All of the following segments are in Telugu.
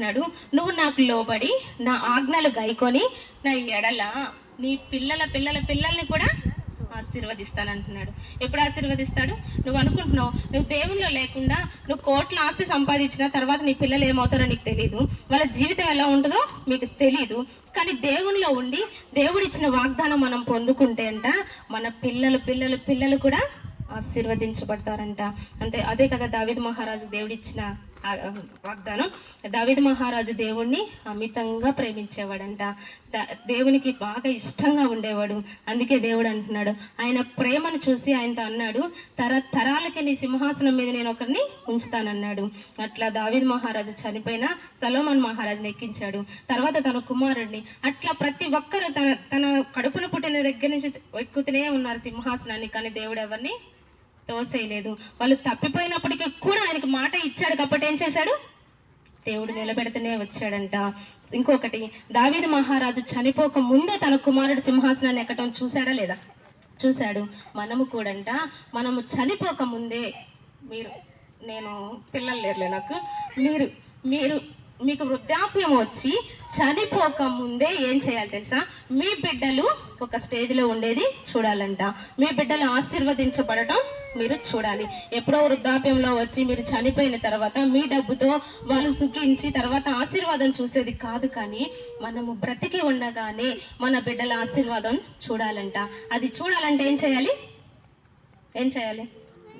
అంటున్నాడు, నువ్వు నాకు లోబడి నా ఆజ్ఞలు గైకొని నా ఎడల నీ పిల్లల పిల్లల పిల్లల్ని కూడా ఆశీర్వదిస్తానంటున్నాడు. ఎప్పుడు ఆశీర్వదిస్తాడు? నువ్వు అనుకుంటున్నావు నువ్వు దేవుల్లో లేకుండా నువ్వు కోట్ల ఆస్తి సంపాదించిన తర్వాత నీ పిల్లలు ఏమవుతారో నీకు తెలియదు, వాళ్ళ జీవితం ఎలా ఉంటుందో మీకు తెలియదు. కానీ దేవునిలో ఉండి దేవుడిచ్చిన వాగ్దానం మనం పొందుకుంటే అంట మన పిల్లలు పిల్లలు పిల్లలు కూడా ఆశీర్వదించబడతారంట. అంతే, అదే కదా దావీదు మహారాజు దేవుడిచ్చిన వాగ్దానం. దావీదు మహారాజు దేవుణ్ణి అమితంగా ప్రేమించేవాడంట, దేవునికి బాగా ఇష్టంగా ఉండేవాడు. అందుకే దేవుడు అంటున్నాడు, ఆయన ప్రేమను చూసి ఆయనతో అన్నాడు, తరాలకి నీ సింహాసనం మీద నేను ఒకరిని ఉంచుతానన్నాడు. అట్లా దావీదు మహారాజు చనిపోయినా సొలొమోను మహారాజుని ఎక్కించాడు. తర్వాత తన కుమారుడిని, అట్లా ప్రతి ఒక్కరు తన కడుపున పుట్టిన దగ్గర నుంచి ఎక్కుతూనే ఉన్నారు సింహాసనాన్ని. కానీ దేవుడు ఎవరిని తోసేయలేదు. వాళ్ళు తప్పిపోయినప్పటికీ కూడా ఆయనకు మాట ఇచ్చాడు కాబట్టి ఏం చేశాడు? దేవుడు నిలబెడుతూనే వచ్చాడంట. ఇంకొకటి, దావీదు మహారాజు చనిపోక ముందే తన కుమారుడు సింహాసనాన్ని ఎక్కడం చూశాడా లేదా? చూశాడు. మనము కూడంట మనము చనిపోక ముందే, నేను పిల్లలు లేరులే నాకు, మీకు వృద్ధాప్యం వచ్చి చనిపోక ముందే ఏం చేయాలి తెలుసా? మీ బిడ్డలు ఒక స్టేజ్లో ఉండేది చూడాలంట. మీ బిడ్డలు ఆశీర్వదించబడటం మీరు చూడాలి. ఎప్పుడో వృద్ధాప్యంలో వచ్చి మీరు చనిపోయిన తర్వాత మీ డబ్బుతో వాళ్ళు సుఖించి తర్వాత ఆశీర్వాదం చూసేది కాదు, కానీ మనము బ్రతికి ఉండగానే మన బిడ్డల ఆశీర్వాదం చూడాలంట. అది చూడాలంటే ఏం చేయాలి?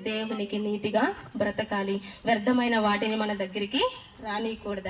దేవునికి నీతిగా బ్రతకాలి. వ్యర్థమైన వాటిని మన దగ్గరికి రానియకూడదు.